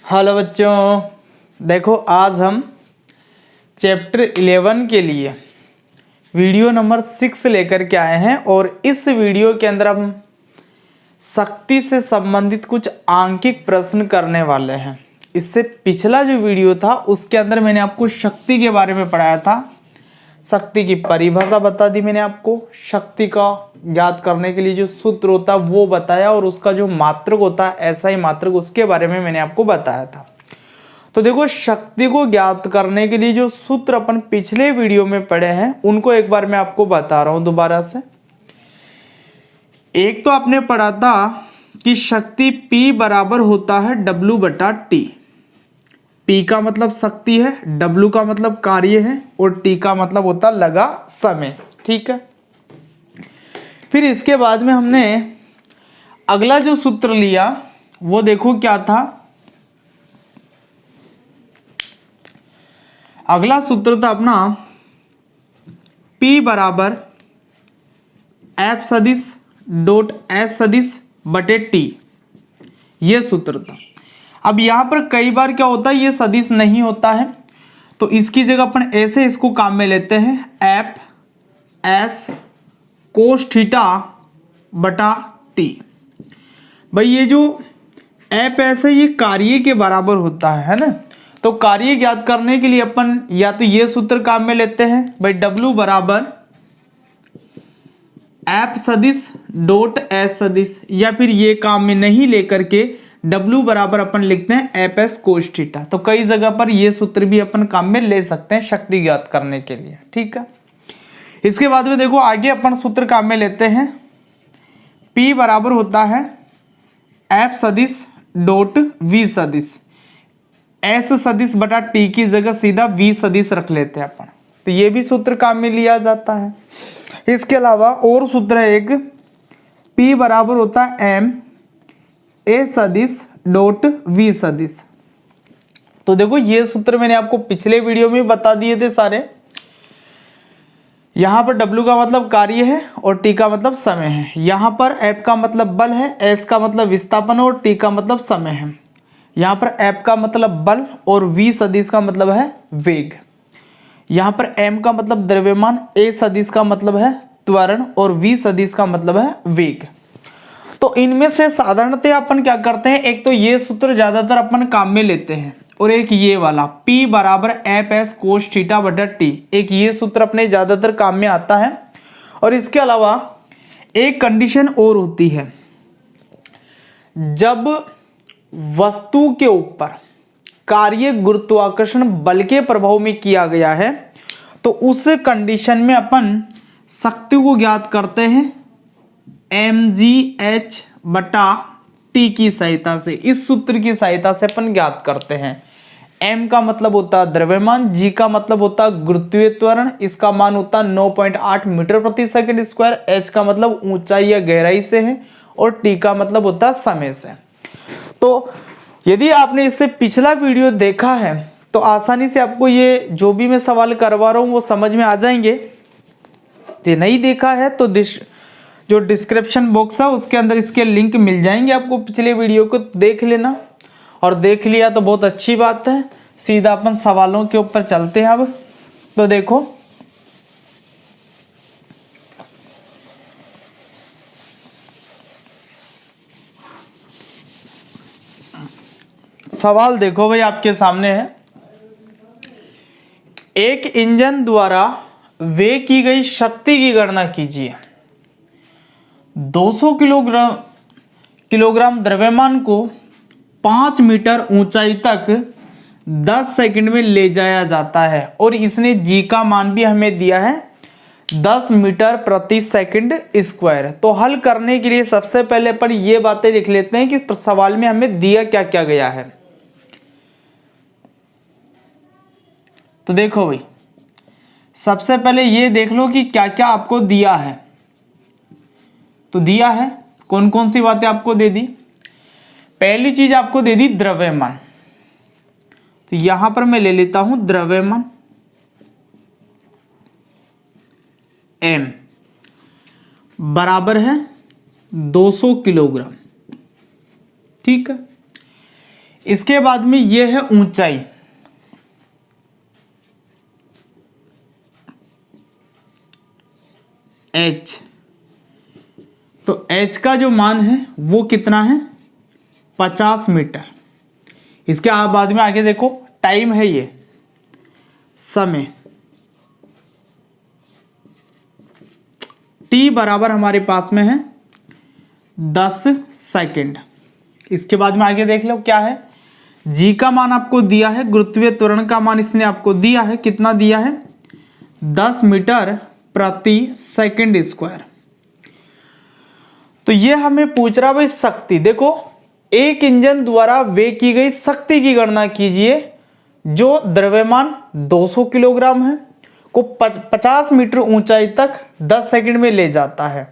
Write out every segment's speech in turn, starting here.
Hello बच्चों, देखो आज हम चैप्टर 11 के लिए वीडियो नंबर 6 लेकर के आए हैं और इस वीडियो के अंदर हम शक्ति से संबंधित कुछ आंकिक प्रश्न करने वाले हैं। इससे पिछला जो वीडियो था उसके अंदर मैंने आपको शक्ति के बारे में पढ़ाया था। शक्ति की परिभाषा बता दी मैंने आपको, शक्ति का ज्ञात करने के लिए जो सूत्र होता है वो बताया और उसका जो मात्रक होता है ऐसा ही मात्रक उसके बारे में मैंने आपको बताया था। तो देखो, शक्ति को ज्ञात करने के लिए जो सूत्र अपन पिछले वीडियो में पढ़े हैं उनको एक बार मैं आपको बता रहा हूं दोबारा से। एक तो आपने पढ़ा था कि शक्ति P बराबर होता है W/T। P का मतलब शक्ति है, W का मतलब कार्य है और T का मतलब होता लगा समय। ठीक है, फिर इसके बाद में हमने अगला जो सूत्र लिया वो देखो क्या था। अगला सूत्र था अपना P बराबर F सदिश डॉट S सदिश बटे T, ये सूत्र था। अब यहां पर कई बार क्या होता है, ये सदिश नहीं होता है तो इसकी जगह अपन ऐसे इसको काम में लेते हैं, F S कोस थीटा बटा T। भाई ये जो F S है ये कार्य के बराबर होता है ना। तो कार्य ज्ञात करने के लिए अपन या तो ये सूत्र काम में लेते हैं, भाई W बराबर F सदिश डॉट S सदिश, या फिर ये काम में नहीं लेकर के W बराबर अपन लिखते हैं F S कोस थीटा। तो कई जगह पर ये सूत्र भी अपन काम में ले सकते हैं शक्ति ज्ञात करने के लिए। ठीक है, इसके बाद में देखो आगे अपन सूत्र काम में लेते हैं, P बराबर होता है F सदिश डॉट V सदिश, S सदिश बटा T की जगह सीधा V सदिश रख लेते हैं अपन, तो ये भी सूत्र काम में लिया जाता है। इसके अलावा और सूत्र है एक, P बराबर होता है M A सदिश डॉट V सदिश। तो देखो ये सूत्र मैंने आपको पिछले वीडियो में बता दिए थे सारे। यहां पर W का मतलब कार्य है और T का मतलब समय है। यहां पर F का मतलब बल है, S का मतलब विस्थापन और T का मतलब समय है। यहां पर F का मतलब बल और V सदिश का मतलब है वेग। यहां पर M का मतलब द्रव्यमान, A सदिश का मतलब है त्वरण और V सदिश का मतलब है वेग। तो इनमें से साधारणतः अपन क्या करते हैं, एक तो ये सूत्र ज्यादातर अपन काम में लेते हैं और एक ये वाला P बराबर F S कोस थीटा बटा T, एक ये सूत्र अपने ज्यादातर काम में आता है। और इसके अलावा एक कंडीशन और होती है, जब वस्तु के ऊपर कार्य गुरुत्वाकर्षण बल के प्रभाव में किया गया है तो उस कंडीशन में अपन शक्ति को ज्ञात करते हैं mgh बटा T की सहायता से। इस सूत्र की सहायता से अपन ज्ञात करते हैं। m का मतलब होता है द्रव्यमान, g का मतलब होता है गुरुत्वीय त्वरण, इसका मान होता है 9.8 मीटर प्रति सेकंड स्क्वायर, h का मतलब ऊंचाई या गहराई से है और T का मतलब होता है समय से। तो यदि आपने इससे पिछला वीडियो देखा है तो आसानी से आपको ये जो भी मैं सवाल करवा रहा हूं वो समझ में आ जाएंगे। ये नहीं देखा है तो जो डिस्क्रिप्शन बॉक्स है उसके अंदर इसके लिंक मिल जाएंगे आपको, पिछले वीडियो को देख लेना। और देख लिया तो बहुत अच्छी बात है, सीधा अपन सवालों के ऊपर चलते हैं अब। तो देखो सवाल देखो भाई आपके सामने है, एक इंजन द्वारा वे की गई शक्ति की गणना कीजिए। 200 किलोग्राम द्रव्यमान को 5 मीटर ऊंचाई तक 10 सेकंड में ले जाया जाता है और इसने जी का मान भी हमें दिया है 10 मीटर प्रति सेकंड स्क्वायर। तो हल करने के लिए सबसे पहले अपन ये बातें लिख लेते हैं कि सवाल में हमें दिया क्या क्या गया है। तो देखो भाई, सबसे पहले ये देख लो कि क्या क्या आपको दिया है। तो दिया है कौन कौन सी बातें आपको दे दी। पहली चीज आपको दे दी द्रव्यमान, तो यहां पर मैं ले लेता हूं द्रव्यमान M बराबर है 200 किलोग्राम। ठीक है, इसके बाद में ये है ऊंचाई, h। तो h का जो मान है वो कितना है 50 मीटर। इसके बाद में आगे देखो टाइम है, ये समय t बराबर हमारे पास में है 10 सेकंड। इसके बाद में आगे देख लो क्या है, g का मान आपको दिया है, गुरुत्वीय त्वरण का मान इसने आपको दिया है, कितना दिया है 10 मीटर प्रति सेकंड स्क्वायर। तो ये हमें पूछ रहा भाई शक्ति, देखो एक इंजन द्वारा वे की गई शक्ति की गणना कीजिए जो द्रव्यमान 200 किलोग्राम है को 50 मीटर ऊंचाई तक 10 सेकंड में ले जाता है।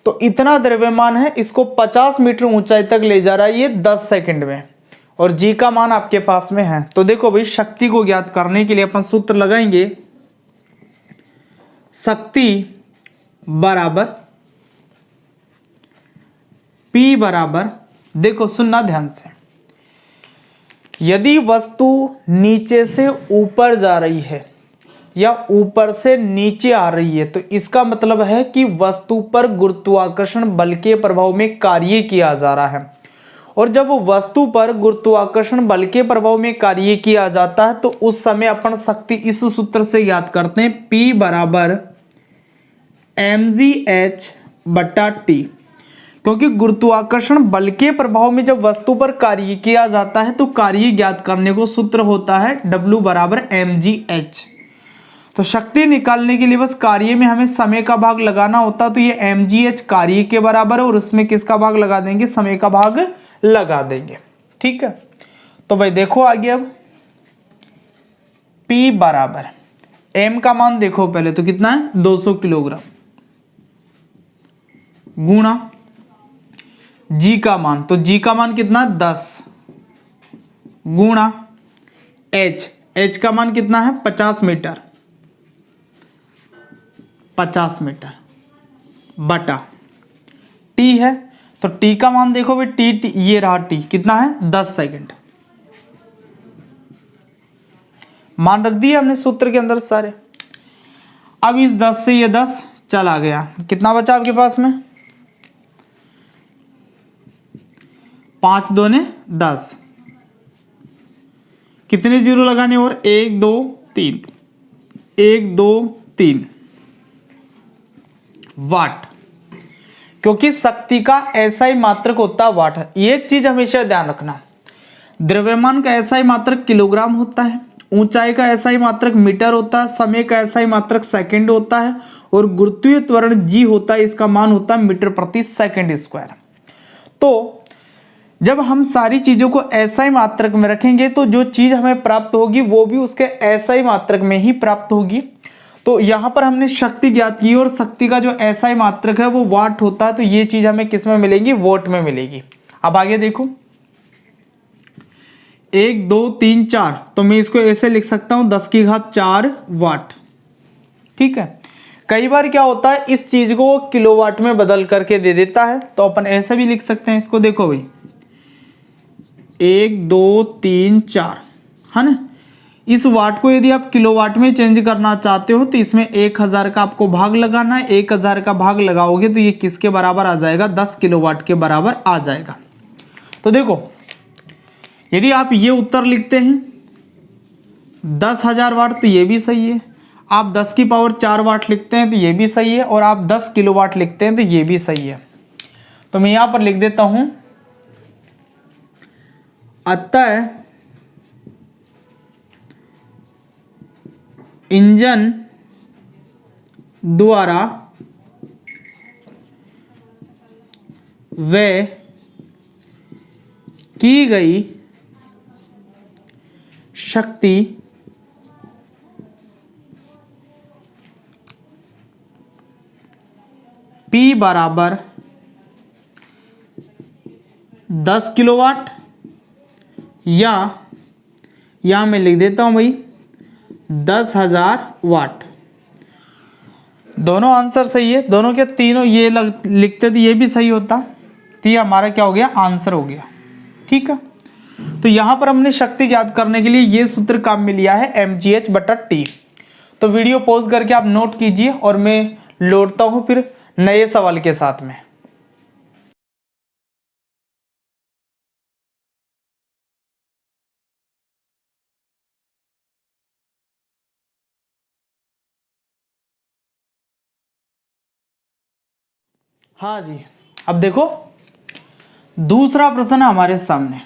तो इतना द्रव्यमान है, इसको 50 मीटर ऊंचाई तक ले जा रहा है ये 10 सेकंड में, और जी का मान आपके पास में है। तो देखो भाई शक्ति को ज्ञात करने के लिए अपन सूत्र लगाएंगे, शक्ति बराबर P बराबर, देखो सुनना ध्यान से, यदि वस्तु नीचे से ऊपर जा रही है या ऊपर से नीचे आ रही है तो इसका मतलब है कि वस्तु पर गुरुत्वाकर्षण बल के प्रभाव में कार्य किया जा रहा है। और जब वस्तु पर गुरुत्वाकर्षण बल के प्रभाव में कार्य किया जाता है तो उस समय अपन शक्ति इस सूत्र से ज्ञात करते हैं, P बराबर mgh बटा T। क्योंकि गुरुत्वाकर्षण बल के प्रभाव में जब वस्तु पर कार्य किया जाता है तो कार्य ज्ञात करने को सूत्र होता है W बराबर mgh। तो शक्ति निकालने के लिए बस कार्य में हमें समय का भाग लगाना होता, तो ये mgh कार्य के बराबर है और उसमें किसका भाग लगा देंगे, समय का भाग लगा देंगे। ठीक है, तो भाई देखो आगे अब P बराबर m का मान देखो पहले तो कितना है 200 किलोग्राम गुणा g का मान, तो g का मान कितना 10 गुणा h का मान कितना है 50 मीटर, 50 मीटर बटा t है। तो t का मान देखो भाई t ये रहा t कितना है 10 सेकंड, मान रख दिए हमने सूत्र के अंदर सारे। अब इस 10 से ये 10 चला गया, कितना बचा आपके पास में 5 दूने 10, कितने जीरो लगाने और 1 2 3 1 2 3 वाट, क्योंकि शक्ति का एसआई मात्रक होता है वाट। ये एक चीज हमेशा ध्यान रखना, द्रव्यमान का एसआई मात्रक किलोग्राम होता है, ऊंचाई का एसआई मात्रक मीटर होता है, समय का एसआई मात्रक सेकंड होता है, और गुरुत्वीय त्वरण जी होता है, इसका मान होता है मीटर प्रति सेकंड स्क्वायर। तो जब हम सारी चीजों को एसआई मात्रक में रखेंगे तो जो चीज हमें प्राप्त होगी वो भी उसके एसआई मात्रक में ही प्राप्त होगी। तो यहां पर हमने शक्ति ज्ञात की और शक्ति का जो एसआई मात्रक है वो वाट होता है, तो ये चीज हमें किस में मिलेगी, वोट में मिलेगी। अब आगे देखो 1 2 3 4, तो मैं इसको ऐसे लिख सकता हूं 10 की घात 4 वाट। ठीक है, कई बार क्या होता है इस चीज को वो किलोवाट में बदल करके दे देता है, तो अपन ऐसे भी लिख सकते हैं इसको। देखो भाई 1 2 3 4 है ना, इस वाट को यदि आप किलोवाट में चेंज करना चाहते हो तो इसमें 1000 का आपको भाग लगाना है। 1000 का भाग लगाओगे तो ये किसके बराबर आ जाएगा, 10 किलोवाट के बराबर आ जाएगा। तो देखो यदि आप ये उत्तर लिखते हैं 10,000 वाट तो ये भी सही है, आप 10 की पावर 4 वाट लिखते हैं तो ये भी सही है, और आप 10 किलोवाट लिखते हैं तो ये भी सही है। तो मैं यहां पर लिख देता हूं, अतः इंजन द्वारा वे की गई शक्ति P बराबर 10 किलोवाट, या मैं लिख देता हूं भाई 10,000 वाट। दोनों आंसर सही है, दोनों के तीनों ये लिखते तो ये भी सही होता, तो ये हमारा क्या हो गया, आंसर हो गया। ठीक है, तो यहां पर हमने शक्ति ज्ञात करने के लिए ये सूत्र काम में लिया है mgh/t। तो वीडियो पॉज करके आप नोट कीजिए और मैं लौटता हूं फिर नए सवाल के साथ में। हाँ जी, अब देखो दूसरा प्रश्न है हमारे सामने।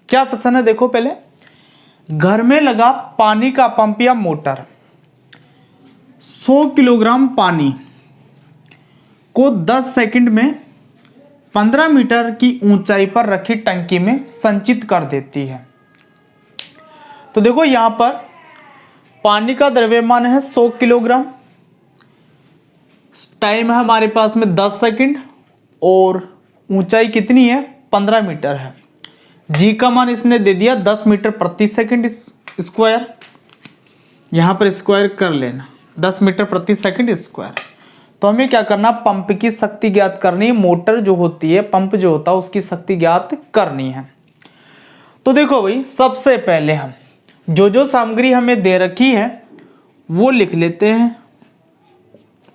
क्या प्रश्न है देखो पहले, घर में लगा पानी का पंप या मोटर 100 किलोग्राम पानी को 10 सेकंड में 15 मीटर की ऊंचाई पर रखी टंकी में संचित कर देती है। तो देखो यहां पर पानी का द्रव्यमान है 100 किलोग्राम, टाइम है हमारे पास में 10 सेकंड और ऊंचाई कितनी है 15 मीटर है। जी का मान इसने दे दिया 10 मीटर प्रति सेकंड स्क्वायर, यहां पर स्क्वायर कर लेना 10 मीटर प्रति सेकंड स्क्वायर। तो हमें क्या करना, पंप की शक्ति ज्ञात करनी है, मोटर जो होती है पंप जो होता है उसकी शक्ति ज्ञात करनी है। तो देखो भाई सबसे पहले हम जो सामग्री हमें दे रखी है वो लिख लेते हैं।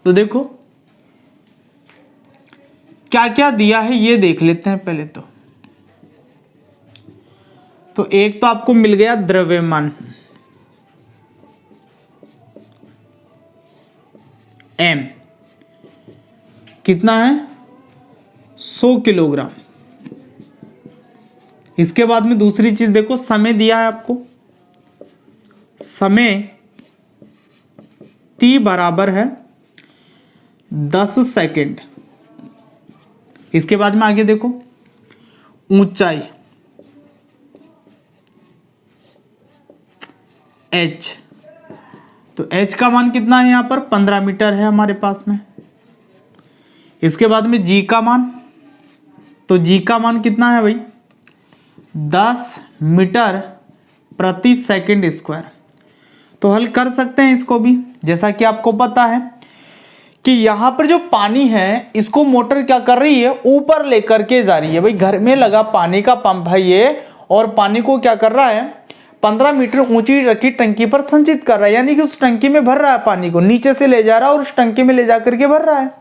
तो देखो क्या क्या दिया है ये देख लेते हैं पहले। तो एक तो आपको मिल गया द्रव्यमान m, कितना है 100 किलोग्राम। इसके बाद में दूसरी चीज देखो, समय दिया है आपको, समय t बराबर है 10 सेकंड। इसके बाद में आगे देखो ऊंचाई h, तो h का मान कितना है यहाँ पर 15 मीटर है हमारे पास में। इसके बाद में g का मान, तो g का मान कितना है भाई 10 मीटर प्रति सेकंड स्क्वायर। तो हल कर सकते हैं इसको भी। जैसा कि आपको पता है कि यहाँ पर जो पानी है इसको मोटर क्या कर रही है, ऊपर लेकर के जा रही है। भाई घर में लगा पानी का पंप है ये, और पानी को क्या कर रहा है 15 मीटर ऊंची रखी टंकी पर संचित कर रहा है, यानी कि उस टंकी में भर रहा है, पानी को नीचे से ले जा रहा है और उस टंकी में ले जा करके भर रहा है,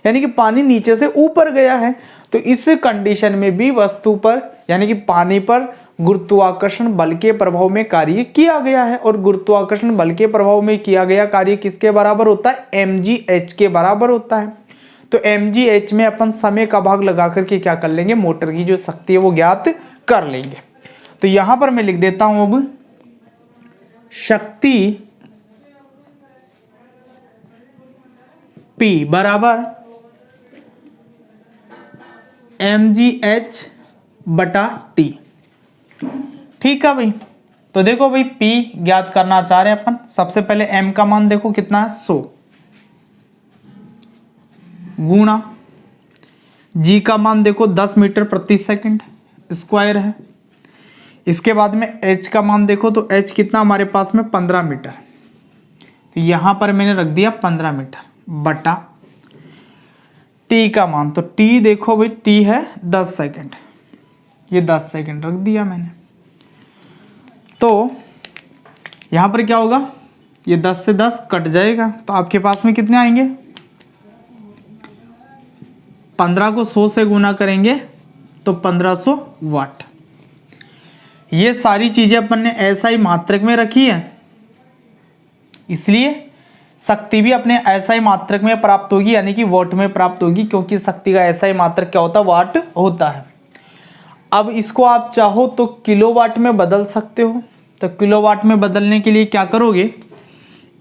यानी कि पानी नीचे से ऊपर गया है। तो इस कंडीशन में भी वस्तु पर यानी कि पानी पर गुरुत्वाकर्षण बल के प्रभाव में कार्य किया गया है, और गुरुत्वाकर्षण बल के प्रभाव में किया गया कार्य किसके बराबर होता है, mgh के बराबर होता है। तो mgh में अपन समय का भाग लगा करके क्या कर लेंगे, मोटर की जो शक्ति है वो ज्ञात कर लेंगे। तो यहां पर मैं लिख देता हूं अब शक्ति P बराबर mgh/t। ठीक है भाई। तो देखो भाई P ज्ञात करना चाह रहे हैं अपन। सबसे पहले m का मान देखो कितना है 100 गुणा g का मान देखो 10 मीटर प्रति सेकंड स्क्वायर है। इसके बाद में h का मान देखो, तो h कितना हमारे पास में 15 मीटर, तो यहां पर मैंने रख दिया 15 मीटर बटा t का मान, तो t देखो भाई t है 10 सेकंड, ये 10 सेकंड रख दिया मैंने। तो यहां पर क्या होगा, ये 10 से 10 कट जाएगा, तो आपके पास में कितने आएंगे, 15 को 100 से गुना करेंगे तो 1500 वाट। ये सारी चीजें अपन ने ऐसा ही मात्रक में रखी है, इसलिए शक्ति भी अपने ऐसा ही मात्रक में प्राप्त होगी, यानी कि वाट में प्राप्त होगी, क्योंकि शक्ति का ऐसा ही मात्रक क्या होता है, वाट होता है। अब इसको आप चाहो तो किलोवाट में बदल सकते हो। तो किलोवाट में बदलने के लिए क्या करोगे,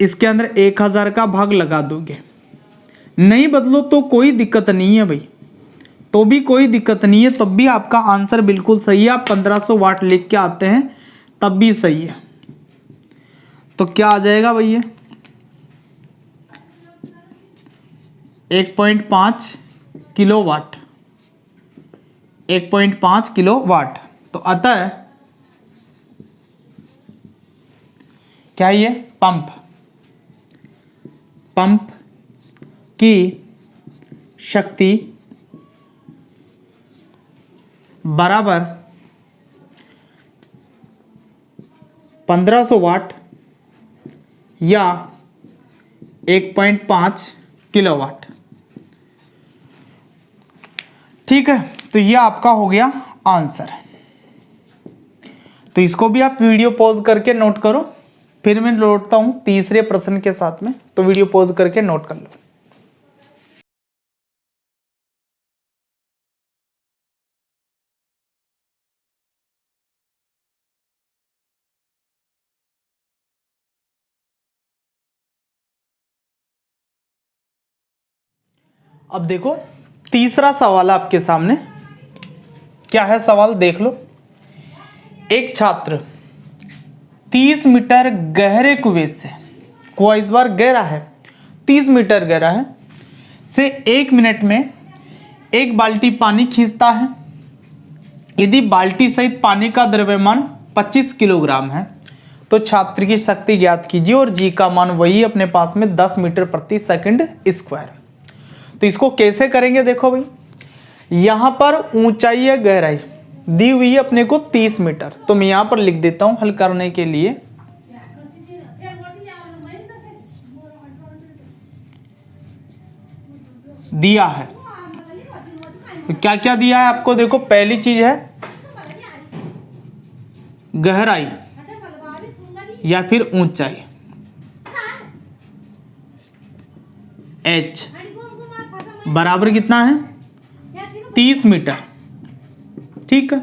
इसके अंदर 1000 का भाग लगा दोगे। नहीं बदलो तो कोई दिक्कत नहीं है भाई, तो भी कोई दिक्कत नहीं है, तब भी आपका आंसर बिल्कुल सही है। आप 1500 वाट लिख के आते हैं तब भी सही है। तो क्या आ जाएगा भैया 1.5 किलोवाट, 1.5 किलोवाट। तो अतः क्या ये पंप की शक्ति 1500 वाट या 1.5 किलोवाट। ठीक है, तो ये आपका हो गया आंसर। तो इसको भी आप वीडियो पॉज करके नोट करो, फिर मैं लौटता हूं तीसरे प्रश्न के साथ में, तो वीडियो पॉज करके नोट कर लो। अब देखो तीसरा सवाल आपके सामने क्या है, सवाल देख लो। एक छात्र 30 मीटर गहरे कुएं से, कुआं इस बार गहरा है, 30 मीटर गहरा है, से 1 मिनट में 1 बाल्टी पानी खींचता है। यदि बाल्टी सहित पानी का द्रव्यमान 25 किलोग्राम है तो छात्र की शक्ति ज्ञात कीजिए और जी का मान वही अपने पास में 10 मीटर प्रति सेकंड स्क्वायर। तो इसको कैसे करेंगे, देखो भाई, यहां पर ऊंचाई है, गहराई दी हुई है अपने को 30 मीटर, तो मैं यहां पर लिख देता हूं हल करने के लिए। दिया है, तो क्या क्या दिया है आपको, देखो पहली चीज है गहराई या फिर ऊंचाई, h बराबर कितना है 30 मीटर। ठीक है,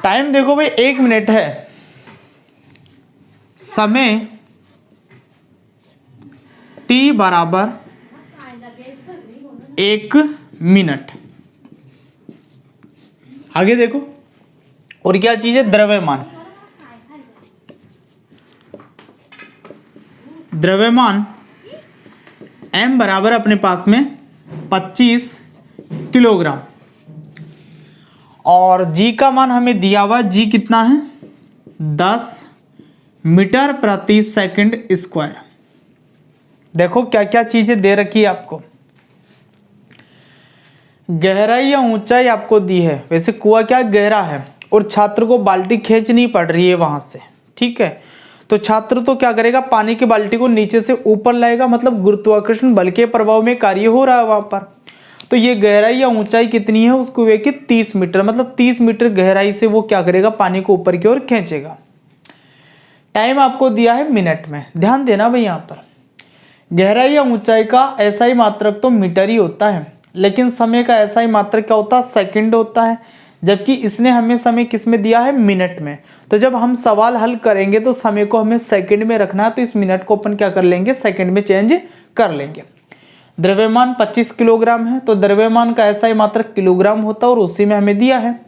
टाइम देखो भाई 1 मिनट है, समय t बराबर 1 मिनट। आगे देखो, और क्या चीज है, द्रव्यमान। द्रव्यमान m बराबर अपने पास में 25 किलोग्राम और g का मान हमें दिया हुआ, g कितना है 10 मीटर प्रति सेकंड स्क्वायर। देखो क्या क्या चीजें दे रखी है आपको, गहराई या ऊंचाई आपको दी है, वैसे कुआं क्या गहरा है और छात्र को बाल्टी खींचनी पड़ रही है वहां से। ठीक है, तो छात्र तो क्या करेगा, पानी की बाल्टी को नीचे से ऊपर लाएगा, मतलब गुरुत्वाकर्षण बल के प्रभाव में कार्य हो रहा है वहां पर। तो ये गहराई या ऊंचाई कितनी है उस कुएं की 30 मीटर, मतलब 30 मीटर गहराई से वो क्या करेगा, पानी को ऊपर की ओर खींचेगा। टाइम आपको दिया है मिनट में, ध्यान देना भाई, यहाँ पर गहराई या ऊंचाई का एसआई मात्रक तो मीटर ही होता है, लेकिन समय का एसआई मात्रक क्या होता है, सेकंड होता है, जबकि इसने हमें समय किस में दिया है, मिनट में। तो जब हम सवाल हल करेंगे तो समय को हमें सेकंड में रखना है, तो इस मिनट को अपन क्या कर लेंगे, सेकंड में चेंज कर लेंगे। द्रव्यमान 25 किलोग्राम है, तो द्रव्यमान का एसआई मात्रक किलोग्राम होता है और उसी में हमें दिया है।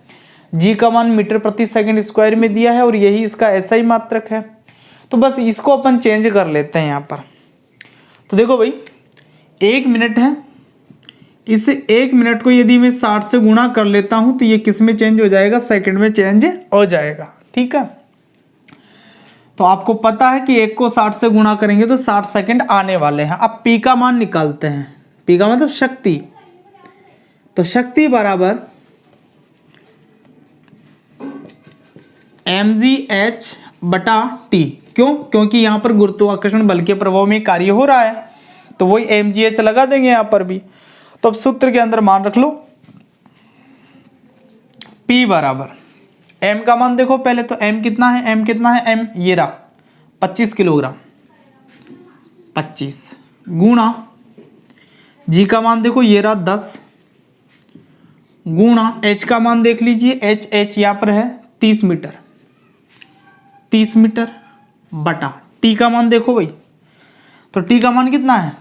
जी का मान मीटर प्रति सेकंड स्क्वायर में दिया है और यही इसका एसआई मात्रक है। तो बस इसको अपन चेंज कर लेते हैं यहाँ पर। तो देखो भाई 1 मिनट है, इस 1 मिनट को यदि मैं 60 से गुणा कर लेता हूं तो ये किस में चेंज हो जाएगा, सेकंड में चेंज हो जाएगा। ठीक है, तो आपको पता है कि 1 को 60 से गुणा करेंगे तो 60 सेकंड आने वाले हैं। अब पी का मान निकालते हैं, पी का मतलब शक्ति, तो शक्ति बराबर mgh बटा टी। क्यों, क्योंकि यहां पर गुरुत्वाकर्षण बल के प्रभाव में कार्य हो रहा है, तो वही mgh लगा देंगे यहां पर भी। तो अब सूत्र के अंदर मान रख लो, P बराबर m का मान देखो पहले, तो m कितना है, m कितना है, m ये रहा 25 किलोग्राम, 25 गुणा g का मान देखो ये रहा 10 गुणा h का मान देख लीजिए, h यहाँ पर है 30 मीटर, 30 मीटर बटा t का मान देखो भाई, तो t का मान कितना है,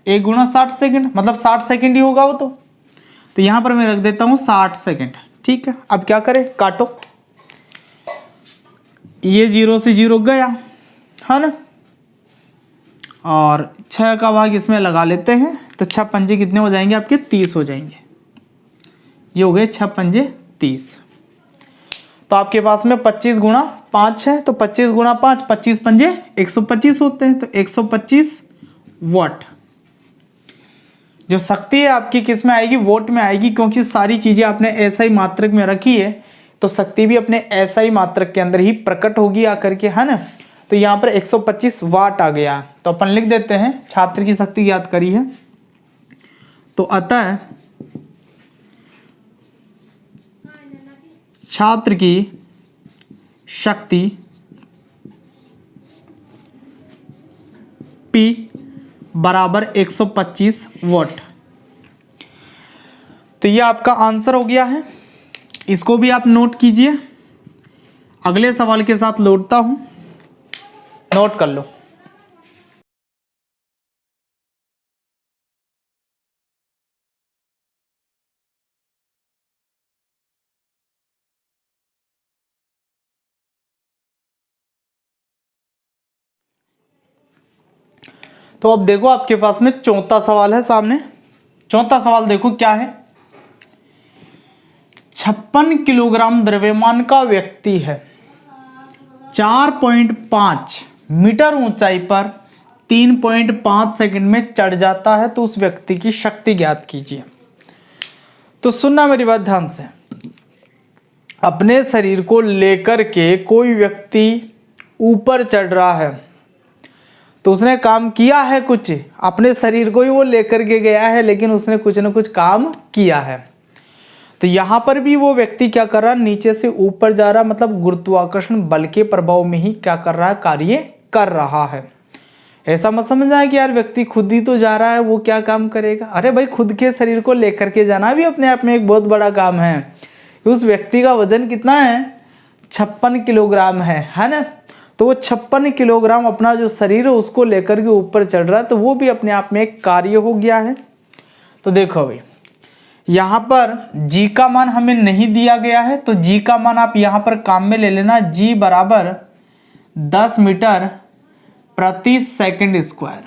1 गुणा 60 सेकंड, मतलब 60 सेकंड ही होगा वो। तो यहां पर मैं रख देता हूं 60 सेकंड। ठीक है, अब क्या करें, काटो, ये 0 से 0 गया है ना, और 6 का भाग इसमें लगा लेते हैं, तो 6 पंजे कितने हो जाएंगे आपके, 30 हो जाएंगे। ये हो गए 6 पंजे 30। तो आपके पास में 25 गुणा 5 है, तो 25 गुणा 5, 25 पंजे 125 होते हैं, तो 125 वाट। जो शक्ति है आपकी किस में आएगी, वोट में आएगी, क्योंकि सारी चीजें आपने ऐसा ही मात्रक में रखी है। तो शक्ति भी अपने SI मात्रक के अंदर ही प्रकट होगी आकर के, है ना। तो यहाँ पर 125 वाट आ गया, तो अपन लिख देते हैं छात्र की शक्ति ज्ञात करी है। तो अतः छात्र की शक्ति P बराबर 125 वाट। तो ये आपका आंसर हो गया है, इसको भी आप नोट कीजिए। अगले सवाल के साथ लौटता हूं, नोट कर लो। तो अब देखो आपके पास में चौथा सवाल है सामने। चौथा सवाल देखो क्या है। 56 किलोग्राम द्रव्यमान का व्यक्ति है, 4.5 मीटर ऊंचाई पर 3.5 सेकंड में चढ़ जाता है, तो उस व्यक्ति की शक्ति ज्ञात कीजिए। तो सुनना मेरी बात ध्यान से। अपने शरीर को लेकर के कोई व्यक्ति ऊपर चढ़ रहा है, तो उसने काम किया है कुछ, अपने शरीर को ही वो लेकर के गया है, लेकिन उसने कुछ ना कुछ काम किया है। तो यहाँ पर भी वो व्यक्ति क्या कर रहा है, नीचे से ऊपर जा रहा, मतलब गुरुत्वाकर्षण बल के प्रभाव में ही क्या कर रहा है, कार्य कर रहा है। ऐसा मत समझना कि यार व्यक्ति खुद ही तो जा रहा है, वो क्या काम करेगा। अरे भाई, खुद के शरीर को लेकर के जाना भी अपने आप में एक बहुत बड़ा काम है। उस व्यक्ति का वजन कितना है, 56 किलोग्राम है ना। तो वो 56 किलोग्राम अपना जो शरीर है उसको लेकर के ऊपर चढ़ रहा है, तो वो भी अपने आप में एक कार्य हो गया है। तो देखो भाई, यहाँ पर G का मान हमें नहीं दिया गया है, तो G का मान आप यहाँ पर काम में ले लेना। G बराबर 10 मीटर प्रति सेकंड स्क्वायर।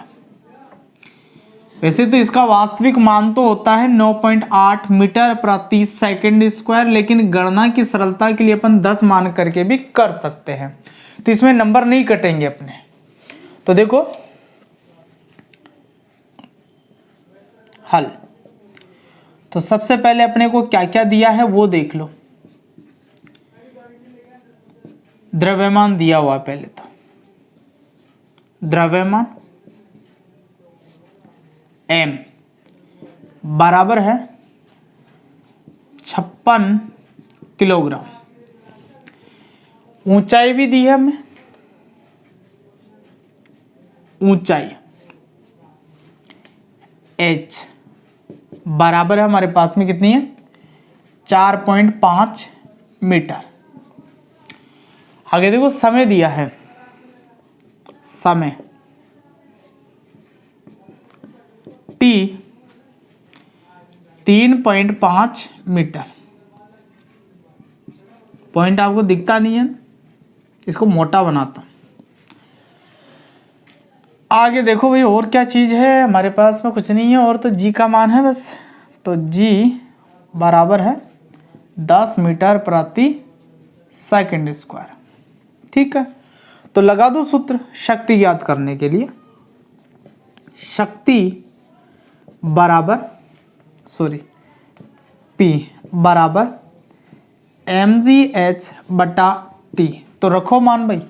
वैसे तो इसका वास्तविक मान तो होता है 9.8 मीटर प्रति सेकंड स्क्वायर, लेकिन गणना की सरलता के लिए अपन 10 मान करके भी कर सकते हैं, तो इसमें नंबर नहीं कटेंगे अपने। तो देखो हल। तो सबसे पहले अपने को क्या क्या दिया है वो देख लो। द्रव्यमान दिया हुआ पहले तो, द्रव्यमान M बराबर है 56 किलोग्राम। ऊंचाई भी दी है हमें, ऊंचाई H बराबर है हमारे पास में कितनी है, 4.5 मीटर। आगे देखो समय दिया है, समय T 3.5 मीटर। पॉइंट आपको दिखता नहीं है, इसको मोटा बनाता हूं। आगे देखो भाई, और क्या चीज है हमारे पास में, कुछ नहीं है और, तो G का मान है बस। तो G बराबर है 10 मीटर प्रति सेकंड स्क्वायर। ठीक है, तो लगा दो सूत्र शक्ति ज्ञात करने के लिए। शक्ति बराबर P बराबर mgh बटा T। तो रखो मान भाई,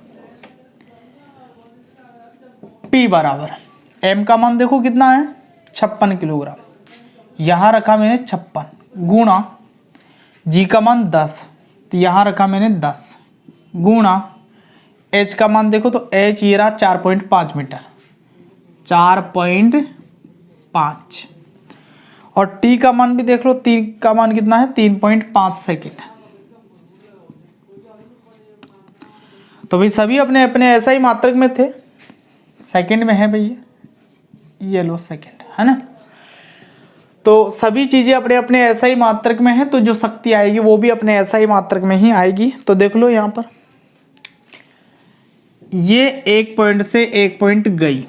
P बराबर M का मान देखो कितना है, 56 किलोग्राम। यहां रखा मैंने 56 गुणा G का मान 10, तो यहां रखा मैंने 10 गुणा H का मान देखो, तो H ये रहा 4.5 मीटर, 4.5। और T का मान भी देख लो, T का मान कितना है, 3.5 सेकेंड। तो भाई सभी अपने अपने ऐसा ही मात्रक में थे, सेकंड में है भैया, ये लो सेकंड, है ना। तो सभी चीजें अपने अपने ऐसा ही मात्रक में है, तो जो शक्ति आएगी वो भी अपने ऐसा ही मात्रक में ही आएगी। तो देख लो यहां पर, ये एक पॉइंट से एक पॉइंट गई,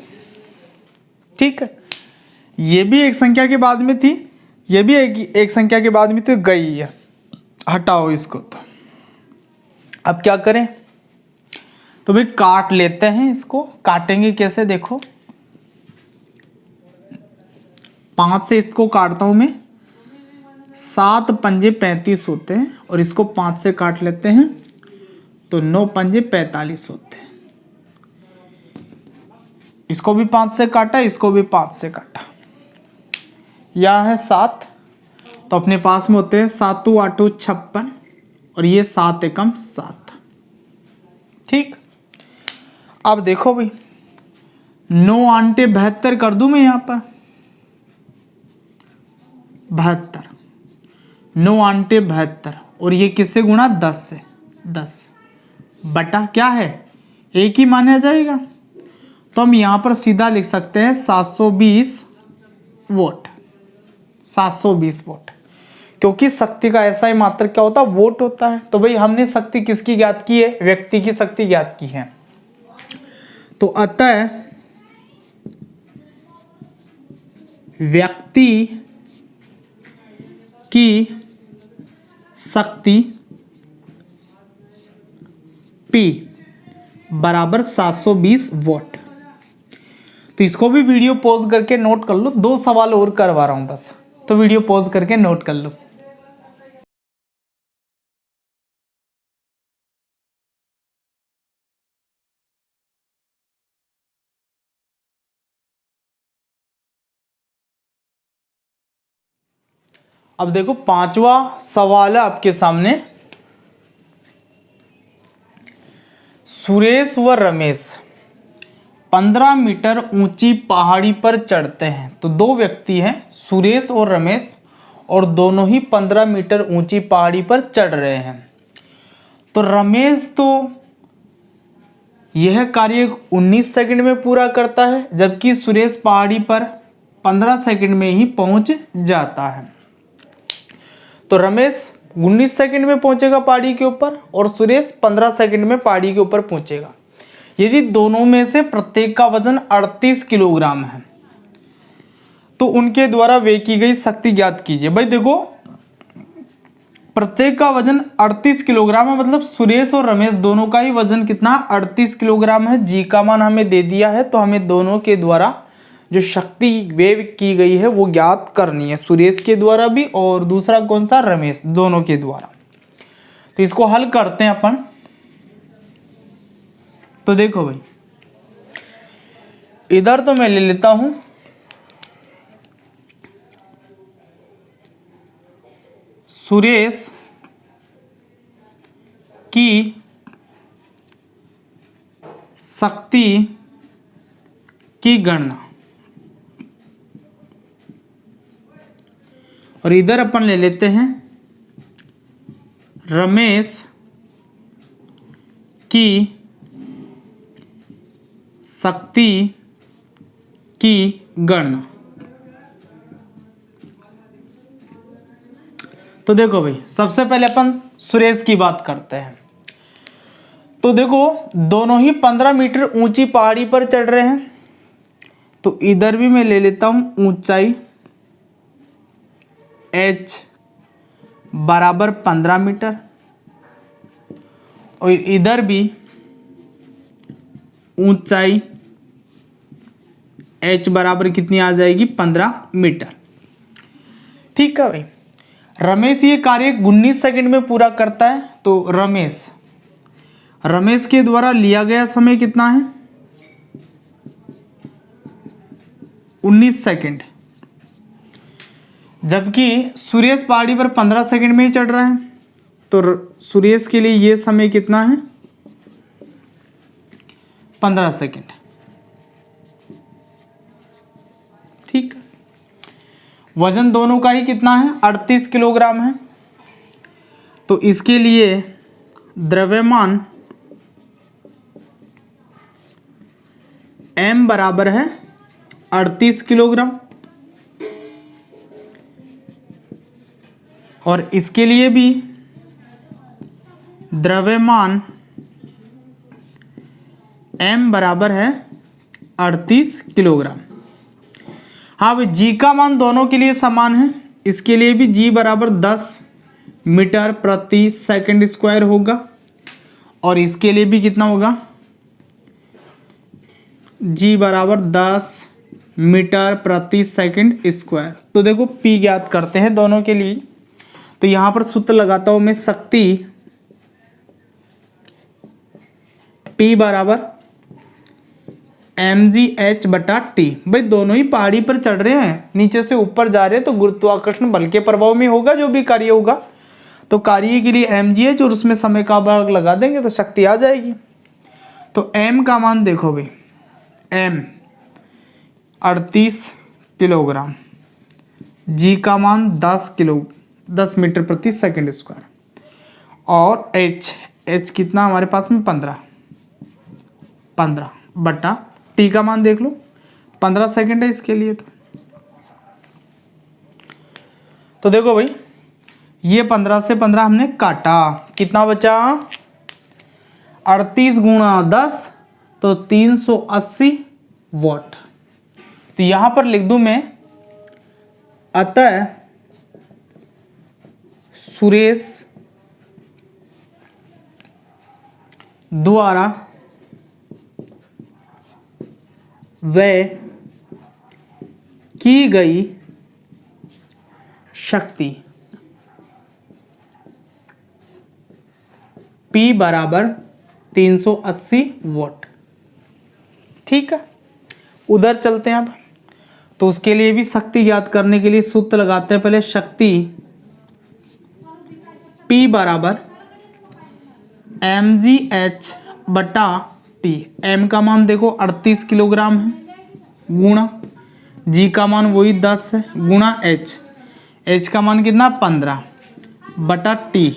ठीक है। ये भी एक संख्या के बाद में थी, ये भी एक संख्या के बाद में तो गई है, हटाओ इसको। तो अब क्या करें, तो भाई काट लेते हैं इसको। काटेंगे कैसे, देखो 5 से इसको काटता हूं मैं, 7 पंजे 35 होते हैं और इसको 5 से काट लेते हैं तो 9 पंजे 45 होते हैं। इसको भी 5 से काटा, इसको भी 5 से काटा। यह है 7, तो अपने पास में होते हैं 7 8 56 और ये 7 एकम 7। ठीक, अब देखो भाई 9 आंटे 72 कर दूं मैं यहां पर 72, 9 आंटे 72 और ये किससे गुणा 10 से, 10 बटा क्या है एक ही माना जाएगा। तो हम यहां पर सीधा लिख सकते हैं 720 वोल्ट, 720 वोल्ट, क्योंकि शक्ति का ऐसा ही मात्रक क्या होता है, वोट होता है। तो भाई हमने शक्ति किसकी ज्ञात की है, व्यक्ति की शक्ति ज्ञात की है। तो अतः व्यक्ति की शक्ति P बराबर 720 वोल्ट। तो इसको भी वीडियो पॉज करके नोट कर लो, 2 सवाल और करवा रहा हूं बस, तो वीडियो पॉज करके नोट कर लो। अब देखो 5वां सवाल है आपके सामने। सुरेश व रमेश 15 मीटर ऊंची पहाड़ी पर चढ़ते हैं। तो 2 व्यक्ति हैं सुरेश और रमेश, और दोनों ही 15 मीटर ऊंची पहाड़ी पर चढ़ रहे हैं। तो रमेश तो यह कार्य 19 सेकंड में पूरा करता है, जबकि सुरेश पहाड़ी पर 15 सेकंड में ही पहुंच जाता है। तो रमेश 19 सेकंड में पहुंचेगा पहाड़ी के ऊपर और सुरेश 15 सेकंड में पहाड़ी के ऊपर पहुंचेगा। यदि दोनों में से प्रत्येक का वजन 38 किलोग्राम है तो उनके द्वारा वे की गई शक्ति ज्ञात कीजिए। भाई देखो प्रत्येक का वजन 38 किलोग्राम है, मतलब सुरेश और रमेश दोनों का ही वजन कितना 38 किलोग्राम है। जी का मान हमें दे दिया है, तो हमें दोनों के द्वारा जो शक्ति वे की गई है वो ज्ञात करनी है, सुरेश के द्वारा भी और दूसरा कौन सा, रमेश, दोनों के द्वारा। तो इसको हल करते हैं अपन। तो देखो भाई इधर तो मैं ले लेता हूं सुरेश की शक्ति की गणना, और इधर अपन ले लेते हैं रमेश की शक्ति की गणना। तो देखो भाई सबसे पहले अपन सुरेश की बात करते हैं। तो देखो दोनों ही 15 मीटर ऊंची पहाड़ी पर चढ़ रहे हैं, तो इधर भी मैं ले लेता हूं ऊंचाई h बराबर 15 मीटर और इधर भी ऊंचाई h बराबर कितनी आ जाएगी 15 मीटर। ठीक है भाई, रमेश ये कार्य 19 सेकंड में पूरा करता है। तो रमेश के द्वारा लिया गया समय कितना है 19 सेकंड, जबकि सुरेश पहाड़ी पर 15 सेकंड में ही चढ़ रहा है। तो सुरेश के लिए ये समय कितना है 15 सेकंड। ठीक, वजन दोनों का ही कितना है 38 किलोग्राम है। तो इसके लिए द्रव्यमान m बराबर है 38 किलोग्राम, और इसके लिए भी द्रव्यमान m बराबर है 38 किलोग्राम। हाँ भाई जी का मान दोनों के लिए समान है, इसके लिए भी जी बराबर 10 मीटर प्रति सेकंड स्क्वायर होगा, और इसके लिए भी कितना होगा जी बराबर 10 मीटर प्रति सेकंड स्क्वायर। तो देखो पी ज्ञात करते हैं दोनों के लिए। तो यहां पर सूत्र लगाता हूं मैं, शक्ति P बराबर mgh/t। भाई दोनों ही पहाड़ी पर चढ़ रहे हैं, नीचे से ऊपर जा रहे हैं, तो गुरुत्वाकर्षण बल के प्रभाव में होगा जो भी कार्य होगा। तो कार्य के लिए mgh और उसमें समय का भाग लगा देंगे तो शक्ति आ जाएगी। तो m का मान देखो भाई, m 38 किलोग्राम, g का मान 10 मीटर प्रति सेकंड स्क्वायर, और h कितना हमारे पास में 15 बटा t का मान देख लो 15 सेकंड है इसके लिए। तो देखो भाई, ये 15 से 15 हमने काटा, कितना बचा 38 गुणा 10 तो 380 वॉट। तो यहां पर लिख दूं मैं, अतः सुरेश द्वारा व्यय की गई शक्ति P बराबर 380 वॉट। ठीक है, उधर चलते हैं अब। तो उसके लिए भी शक्ति ज्ञात करने के लिए सूत्र लगाते हैं। पहले शक्ति P बराबर mgh/t। m का मान देखो 38 किलोग्राम है, गुणा g का मान वही 10 है, गुणा h का मान कितना 15 बटा t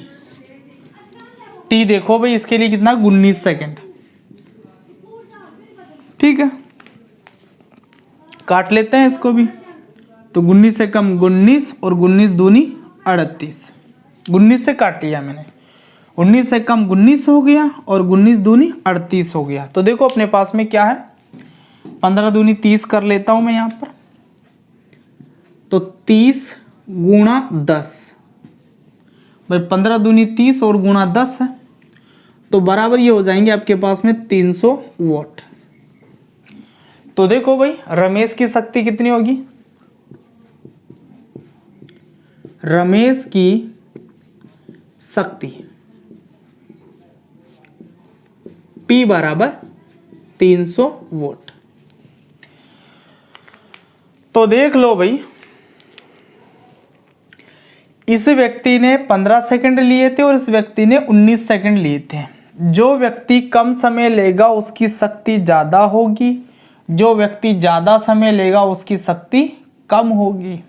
देखो भाई इसके लिए कितना 19 सेकेंड। ठीक है, काट लेते हैं इसको भी। तो 19 से कम 19 और 19 दूनी 38, 19 से काट लिया मैंने, 19 से कम 19 हो गया और 19 दूनी 38 हो गया। तो देखो अपने पास में क्या है, 15 दूनी 30 कर लेता हूं मैं यहां पर। तो 30 गुणा 10, भाई 15 दूनी 30 और गुणा 10 है, तो बराबर ये हो जाएंगे आपके पास में 300 वॉट। तो देखो भाई रमेश की शक्ति कितनी होगी, रमेश की शक्ति P बराबर 300 वोल्ट। तो देख लो भाई, इस व्यक्ति ने 15 सेकंड लिए थे और इस व्यक्ति ने 19 सेकंड लिए थे। जो व्यक्ति कम समय लेगा उसकी शक्ति ज्यादा होगी, जो व्यक्ति ज्यादा समय लेगा उसकी शक्ति कम होगी।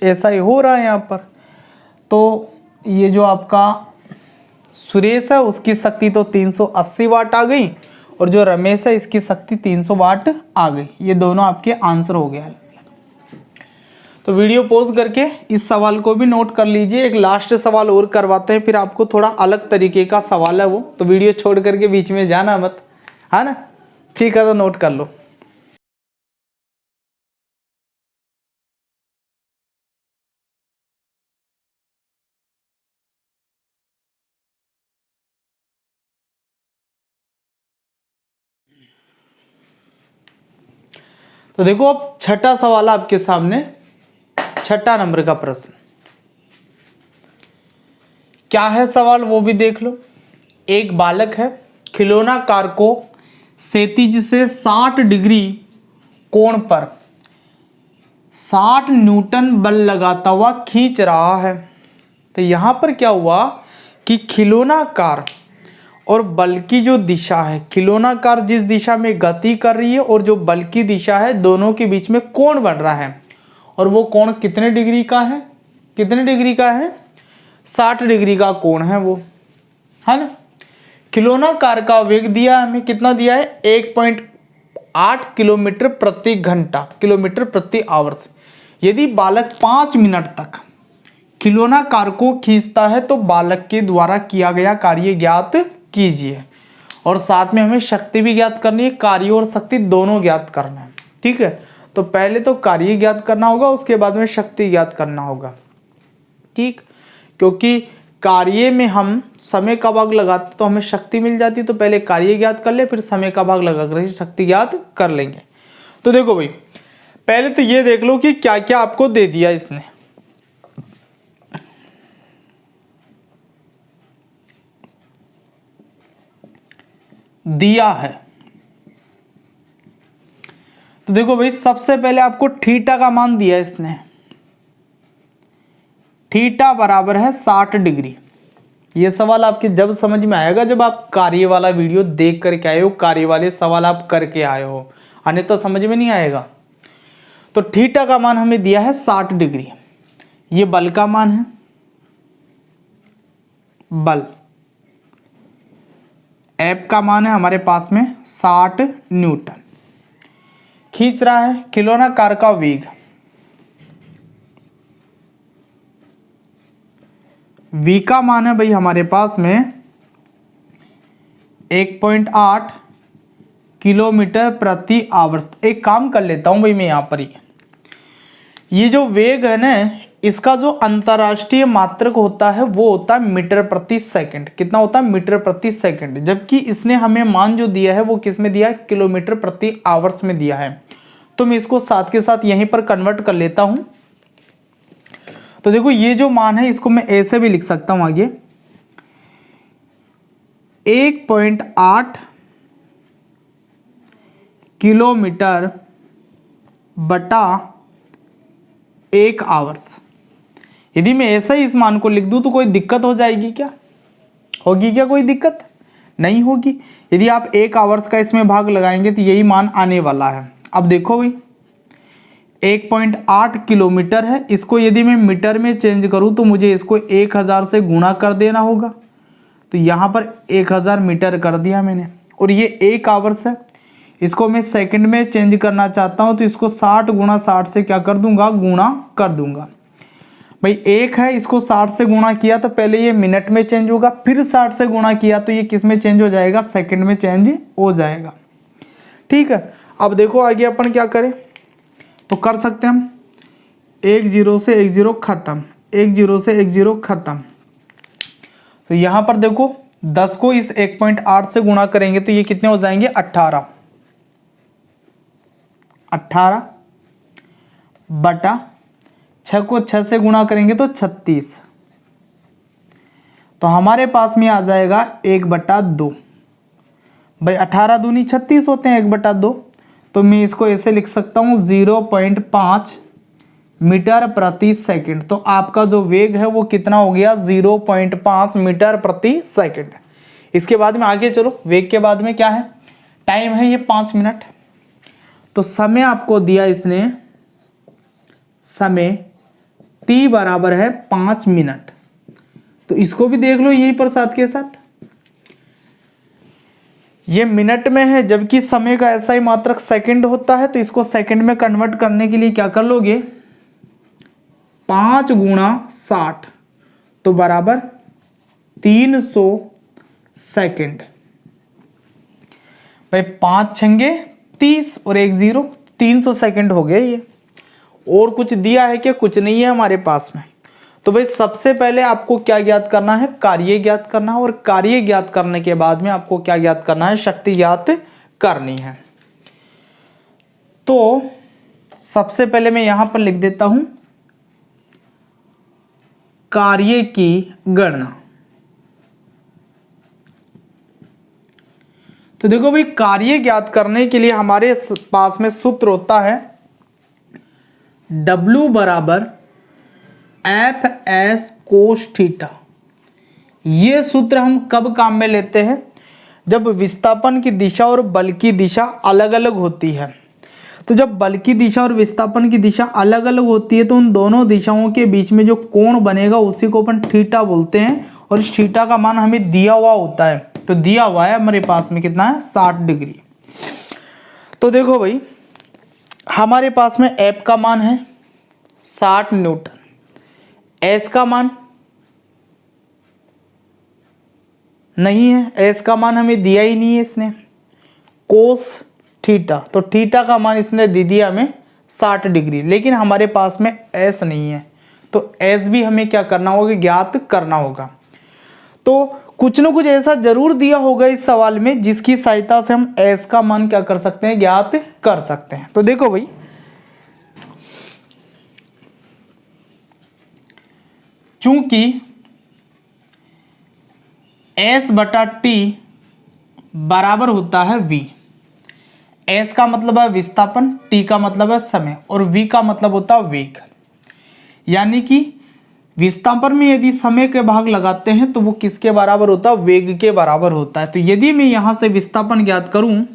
ऐसा ही हो रहा है यहाँ पर। तो ये जो आपका सुरेश है उसकी शक्ति तो 380 वाट आ गई, और जो रमेश है इसकी शक्ति 300 वाट आ गई। ये दोनों आपके आंसर हो गया। तो वीडियो पॉज करके इस सवाल को भी नोट कर लीजिए। एक लास्ट सवाल और करवाते हैं, फिर आपको थोड़ा अलग तरीके का सवाल है वो, तो वीडियो छोड़ करके बीच में जाना मत, है ना। ठीक है, तो नोट कर लो। तो देखो अब छठा सवाल है आपके सामने, छठा नंबर का प्रश्न। क्या है सवाल वो भी देख लो। एक बालक है, खिलौना कार को क्षैतिज से 60 डिग्री कोण पर 60 न्यूटन बल लगाता हुआ खींच रहा है। तो यहां पर क्या हुआ कि खिलौना कार और बल की जो दिशा है, खिलौना कार जिस दिशा में गति कर रही है और जो बल की दिशा है, दोनों के बीच में कोण बन रहा है। और वो कोण कितने डिग्री का है, कितने डिग्री का है, 60 डिग्री का कोण है वो, है ना। खिलौना कार का वेग दिया हमें, कितना दिया है 1.8 किलोमीटर प्रति घंटा, किलोमीटर प्रति आवर्स। यदि बालक 5 मिनट तक खिलौना कार को खींचता है तो बालक के द्वारा किया गया कार्य ज्ञात कीजिए। और साथ में हमें शक्ति भी ज्ञात करनी है, कार्य और शक्ति दोनों ज्ञात करना है। ठीक है, तो पहले तो कार्य ज्ञात करना होगा, उसके बाद में शक्ति ज्ञात करना होगा। ठीक, क्योंकि कार्य में हम समय का भाग लगाते तो हमें शक्ति मिल जाती, तो पहले कार्य ज्ञात कर ले, फिर समय का भाग लगा कर शक्ति ज्ञात कर लेंगे। तो देखो भाई, पहले तो ये देख लो कि क्या क्या आपको दे दिया इसने। दिया है। तो देखो भाई, सबसे पहले आपको थीटा का मान दिया है इसने, थीटा बराबर है 60 डिग्री। ये सवाल आपके जब समझ में आएगा जब आप कार्य वाला वीडियो देख करके आए हो, कार्य वाले सवाल आप करके आए हो, अन्य तो समझ में नहीं आएगा। तो थीटा का मान हमें दिया है 60 डिग्री। ये बल का मान है, बल। एफ का मान है हमारे पास में 60 न्यूटन। खींच रहा है खिलौना कार का वेग, v का मान है भाई हमारे पास में 1.8 किलोमीटर प्रति आवर्स। एक काम कर लेता हूं भाई मैं यहां पर ही, ये जो वेग है ना, इसका जो अंतरराष्ट्रीय मात्रक होता है वो होता है मीटर प्रति सेकंड। कितना होता है? मीटर प्रति सेकंड। जबकि इसने हमें मान जो दिया है वो किस में दिया है? किलोमीटर प्रति आवर्स में दिया है। तो मैं इसको साथ के साथ यहीं पर कन्वर्ट कर लेता हूं। तो देखो ये जो मान है इसको मैं ऐसे भी लिख सकता हूं आगे, 1.8 किलोमीटर बटा 1 आवर्स। यदि मैं ऐसा ही इस मान को लिख दूं तो कोई दिक्कत हो जाएगी क्या? होगी क्या कोई दिक्कत? नहीं होगी। यदि आप 1 आवर्स का इसमें भाग लगाएंगे तो यही मान आने वाला है। अब देखो भाई, 1.8 किलोमीटर है, इसको यदि मैं मीटर में चेंज करूं तो मुझे इसको 1000 से गुणा कर देना होगा। तो यहाँ पर 1000 मीटर कर दिया मैंने, और ये 1 आवर्स है, इसको मैं सेकंड में चेंज करना चाहता हूं तो इसको 60 गुणा 60 से क्या कर दूंगा? गुणा कर दूंगा। भाई 1 है, इसको 60 से गुणा किया तो पहले ये मिनट में चेंज होगा, फिर 60 से गुणा किया तो ये किस में चेंज हो जाएगा? सेकंड में चेंज हो जाएगा। ठीक है, अब देखो आगे अपन क्या करें, तो कर सकते हैं हम 1 0 से 1 0 खत्म, 1 0 से 1 0 खत्म। तो यहां पर देखो 10 को इस 1.8 से गुणा करेंगे तो ये कितने हो जाएंगे? 18 बटा 6 को 6 से गुणा करेंगे तो 36। तो हमारे पास में आ जाएगा 1/2। भाई 18 दूनी 36 होते हैं, 1/2। तो मैं इसको ऐसे लिख सकता हूं 0.5 मीटर प्रति सेकंड। तो आपका जो वेग है वो कितना हो गया? 0.5 मीटर प्रति सेकंड। इसके बाद में आगे चलो, वेग के बाद में क्या है? टाइम है ये 5 मिनट। तो समय आपको दिया इसने, समय t बराबर है 5 मिनट। तो इसको भी देख लो यही पर साथ के साथ, ये मिनट में है जबकि समय का ऐसा ही मात्रक सेकंड होता है। तो इसको सेकंड में कन्वर्ट करने के लिए क्या कर लोगे? 5 गुणा 60 तो बराबर 300 सेकंड। भाई 5 छंगे 30 और 1 0, 300 सेकंड हो गए ये। और कुछ दिया है क्या? कुछ नहीं है हमारे पास में। तो भाई सबसे पहले आपको क्या ज्ञात करना है? कार्य ज्ञात करना है, और कार्य ज्ञात करने के बाद में आपको क्या ज्ञात करना है? शक्ति ज्ञात करनी है। तो सबसे पहले मैं यहां पर लिख देता हूं कार्य की गणना। तो देखो भाई, कार्य ज्ञात करने के लिए हमारे पास में सूत्र होता है W बराबर Fs कोस थीटा। ये सूत्र हम कब काम में लेते हैं? जब विस्थापन की दिशा और बल की दिशा अलग अलग होती है। तो जब बल की दिशा और विस्थापन की दिशा अलग अलग होती है तो उन दोनों दिशाओं के बीच में जो कोण बनेगा उसी को अपन थीटा बोलते हैं, और इस थीटा का मान हमें दिया हुआ होता है। तो दिया हुआ है हमारे पास में कितना है? 60 डिग्री। तो देखो भाई, हमारे पास में F का मान है 60 न्यूटन, S का मान नहीं है, S का मान हमें दिया ही नहीं है इसने, कोस थीटा। तो थीटा का मान इसने दे दिया हमें 60 डिग्री, लेकिन हमारे पास में S नहीं है। तो S भी हमें क्या करना होगा? ज्ञात करना होगा। तो कुछ ना कुछ ऐसा जरूर दिया होगा इस सवाल में जिसकी सहायता से हम S का मान क्या कर सकते हैं? ज्ञात कर सकते हैं। तो देखो भाई, चूंकि S/T बराबर होता है v। s का मतलब है विस्थापन, t का मतलब है समय और v का मतलब होता है वेग। यानी कि विस्थापन में यदि समय के भाग लगाते हैं तो वो किसके बराबर होता है? वेग के बराबर होता है। तो यदि मैं यहाँ से विस्थापन ज्ञात करूँ,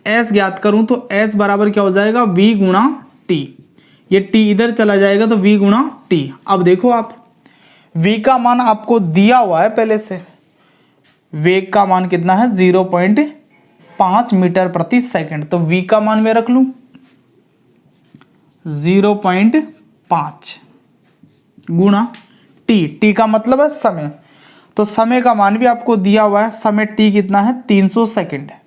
s ज्ञात करूँ, तो s बराबर क्या हो जाएगा? v गुणा t। ये t इधर चला जाएगा तो v गुणा t। अब देखो आप, v का मान आपको दिया हुआ है पहले से, वेग का मान कितना है? 0.5 मीटर प्रति सेकंड। तो v का मान मैं रख लूं 0.5 गुणा t का मतलब है समय। तो समय का मान भी आपको दिया हुआ है, समय t कितना है? 300 सेकंड है।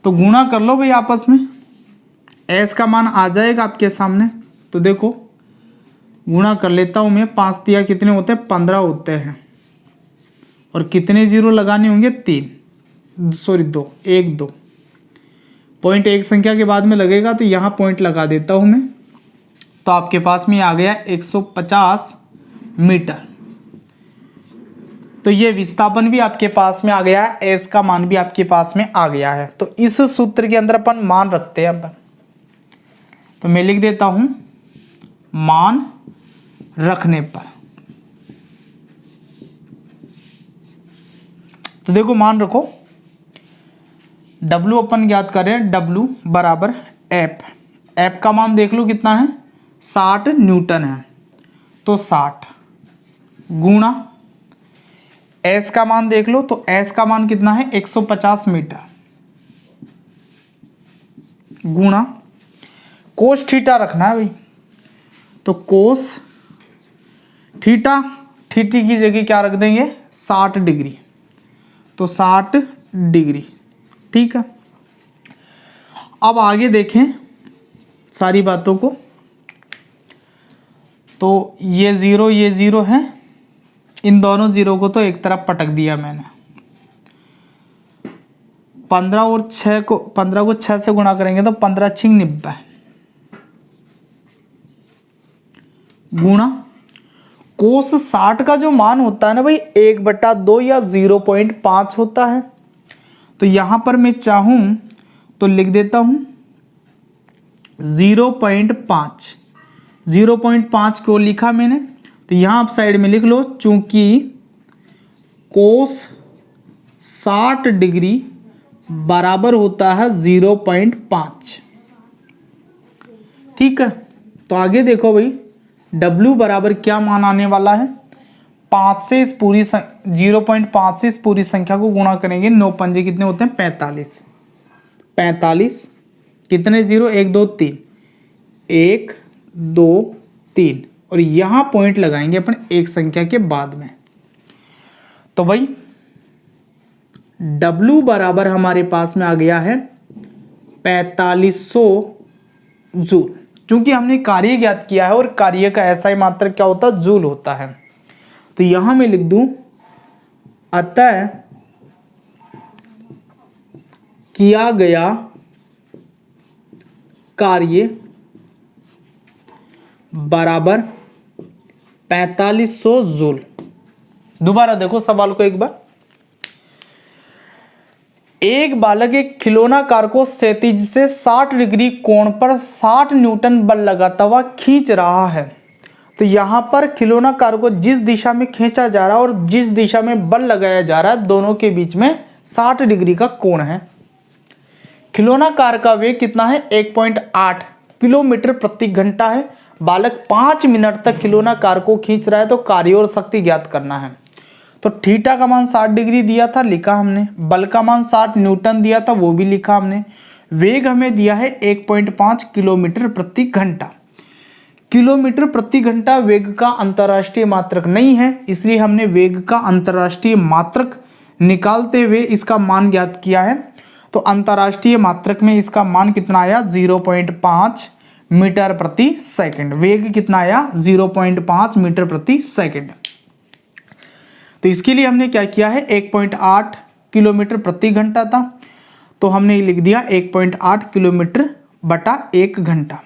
तो गुणा कर लो भाई आपस में, s का मान आ जाएगा आपके सामने। तो देखो गुणा कर लेता हूं मैं, 5 दिया कितने होते हैं? 15 होते हैं। और कितने जीरो लगाने होंगे? 2 1 2 पॉइंट एक संख्या के बाद में लगेगा तो यहाँ पॉइंट लगा देता हूं मैं। तो आपके पास में आ गया 150 मीटर। तो ये विस्थापन भी आपके पास में आ गया है, एस का मान भी आपके पास में आ गया है। तो इस सूत्र के अंदर अपन मान रखते हैं अपन। तो मैं लिख देता हूं मान रखने पर। तो देखो मान रखो, W अपन ज्ञात कर रहे हैं, W बराबर एफ का मान देख लो कितना है? 60 न्यूटन है। तो 60 गुणा S का मान देख लो, तो S का मान कितना है? 150 मीटर गुणा कोस थीटा रखना है भाई। तो कोस थीटा, थीटी की जगह क्या रख देंगे? 60 डिग्री। तो 60 डिग्री, ठीक है। अब आगे देखें सारी बातों को। तो ये जीरो है, इन दोनों जीरो को तो एक तरफ पटक दिया मैंने। 15 को 6 से गुणा करेंगे तो 15 छिंग 90 गुणा कोस 60 का जो मान होता है ना भाई 1/2 या 0.5 होता है। तो यहां पर मैं चाहूं तो लिख देता हूं 0.5। 0.5 क्यों लिखा मैंने? तो यहां आप साइड में लिख लो, चूंकि कोस 60 डिग्री बराबर होता है 0.5, ठीक है। तो आगे देखो भाई, W बराबर क्या मान आने वाला है? 5 से इस पूरी 0.5 से इस पूरी संख्या को गुणा करेंगे, 9 पंजे कितने होते हैं? 45। 45 कितने जीरो? 1 2 3, 1 2 3, और यहां पॉइंट लगाएंगे अपन एक संख्या के बाद में। तो भाई W बराबर हमारे पास में आ गया है 4500 जूल। क्योंकि हमने कार्य ज्ञात किया है और कार्य का ऐसा ही मात्रक क्या होता है? जूल होता है। तो यहां मैं लिख दूं अतः किया गया कार्य बराबर 4500 जूल। दोबारा देखो सवाल को एक बार। एक बालक एक खिलौना कार को क्षैतिज से 60 डिग्री कोण पर 60 न्यूटन बल लगाता हुआ खींच रहा है। तो यहां पर खिलौना कार को जिस दिशा में खींचा जा रहा है और जिस दिशा में बल लगाया जा रहा है, दोनों के बीच में 60 डिग्री का कोण है। खिलौना कार का वेग कितना है? 1.8 किलोमीटर प्रति घंटा है। बालक 5 मिनट तक खिलौना कार को खींच रहा है। तो कार्य और शक्ति ज्ञात करना है। तो थीटा का मान 60 डिग्री दिया था, लिखा हमने। बल का मान 60 न्यूटन दिया था, वो भी लिखा हमने। वेग हमें दिया है 1.5 किलोमीटर प्रति घंटा। किलोमीटर प्रति घंटा वेग का अंतर्राष्ट्रीय मात्रक नहीं है, इसलिए हमने वेग का अंतर्राष्ट्रीय मात्रक निकालते हुए इसका मान ज्ञात किया है। तो अंतर्राष्ट्रीय मात्रक में इसका मान कितना आया? 0.5 मीटर प्रति सेकंड। वेग कितना आया? 0.5 मीटर प्रति सेकंड। तो इसके लिए हमने क्या किया है? 1.8 किलोमीटर प्रति घंटा था, तो हमने लिख दिया 1.8 किलोमीटर बटा 1 घंटा,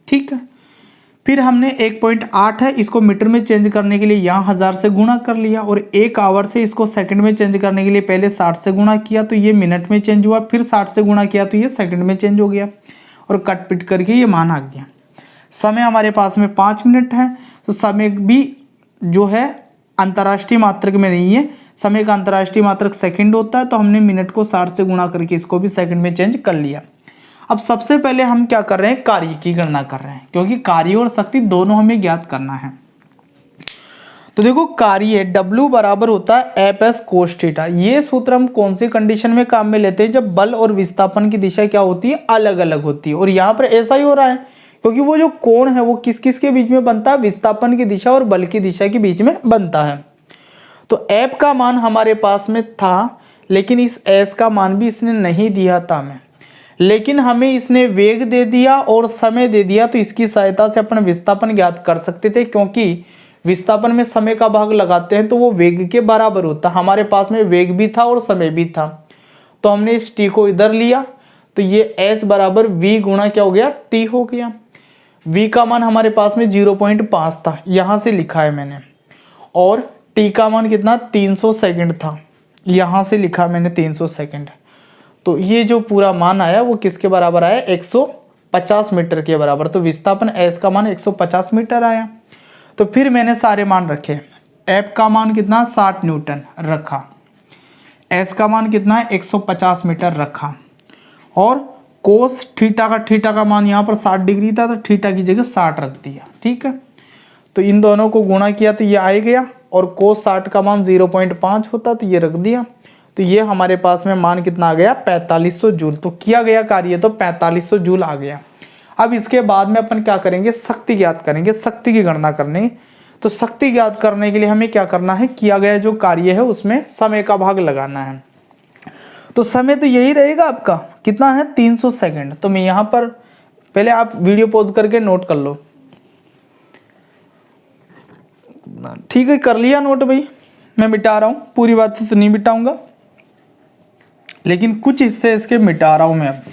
ठीक है। फिर हमने 1.8 है, इसको मीटर में चेंज करने के लिए यहाँ 1000 से गुणा कर लिया, और 1 आवर से इसको सेकंड में चेंज करने के लिए पहले 60 से गुणा किया तो ये मिनट में चेंज हुआ, फिर 60 से गुणा किया तो ये सेकंड में चेंज हो गया, और कट पिट करके ये मान आ गया। समय हमारे पास में 5 मिनट है, तो समय भी जो है अंतर्राष्ट्रीय मात्रक में नहीं है, समय का अंतर्राष्ट्रीय मात्रक सेकंड होता है, तो हमने मिनट को 60 से गुणा करके इसको भी सेकंड में चेंज कर लिया। अब सबसे पहले हम क्या कर रहे हैं, कार्य की गणना कर रहे हैं, क्योंकि कार्य और शक्ति दोनों हमें ज्ञात करना है। तो देखो कार्य W बराबर होता है Fs cos थीटा। ये सूत्र हम कौन सी कंडीशन में काम में लेते हैं, जब बल और विस्थापन की दिशा क्या होती है, अलग अलग होती है। और यहाँ पर ऐसा ही हो रहा है, क्योंकि वो जो कोण है वो किस किस के बीच में बनता है, विस्थापन की दिशा और बल की दिशा के बीच में बनता है। तो F का मान हमारे पास में था, लेकिन इस S का मान भी इसने नहीं दिया था हमें, लेकिन हमें इसने वेग दे दिया और समय दे दिया, तो इसकी सहायता से अपन विस्थापन ज्ञात कर सकते थे। क्योंकि विस्थापन में समय का भाग लगाते हैं तो वो वेग के बराबर होता, हमारे पास में वेग भी था और समय भी था, तो हमने इस t को इधर लिया, तो ये s बराबर v गुणा क्या हो गया, t हो गया। v का मान हमारे पास में 0.5 था, यहाँ से लिखा है मैंने, और t का मान कितना, 300 सेकंड था, यहाँ से लिखा मैंने 300 सेकंड। तो ये जो पूरा मान आया वो किसके बराबर आया, 150 मीटर के बराबर। तो विस्थापन s का मान 150 मीटर आया। तो फिर मैंने सारे मान रखे, F का मान कितना, 60 न्यूटन रखा, S का मान कितना है, 150 मीटर रखा, और कोस थीटा का मान यहाँ पर 60 डिग्री था, तो थीटा की जगह 60 रख दिया। ठीक है, तो इन दोनों को गुणा किया तो ये आ गया, और कोस 60 का मान 0.5 होता तो ये रख दिया, तो ये हमारे पास में मान कितना आ गया, 4500 जूल। तो किया गया कार्य तो 4500 जूल आ गया। अब इसके बाद में अपन क्या करेंगे, शक्ति ज्ञात करेंगे, शक्ति की गणना करने। तो शक्ति ज्ञात करने के लिए हमें क्या करना है, किया गया जो कार्य है उसमें समय का भाग लगाना है। तो समय तो यही रहेगा आपका, कितना है, 300 सेकंड। तो मैं यहाँ पर पहले आप वीडियो पॉज करके नोट कर लो। ठीक है, कर लिया नोट भाई, मैं मिटा रहा हूँ, पूरी बात तो नहीं मिटाऊंगा, लेकिन कुछ हिस्से इसके मिटा रहा हूं मैं अब।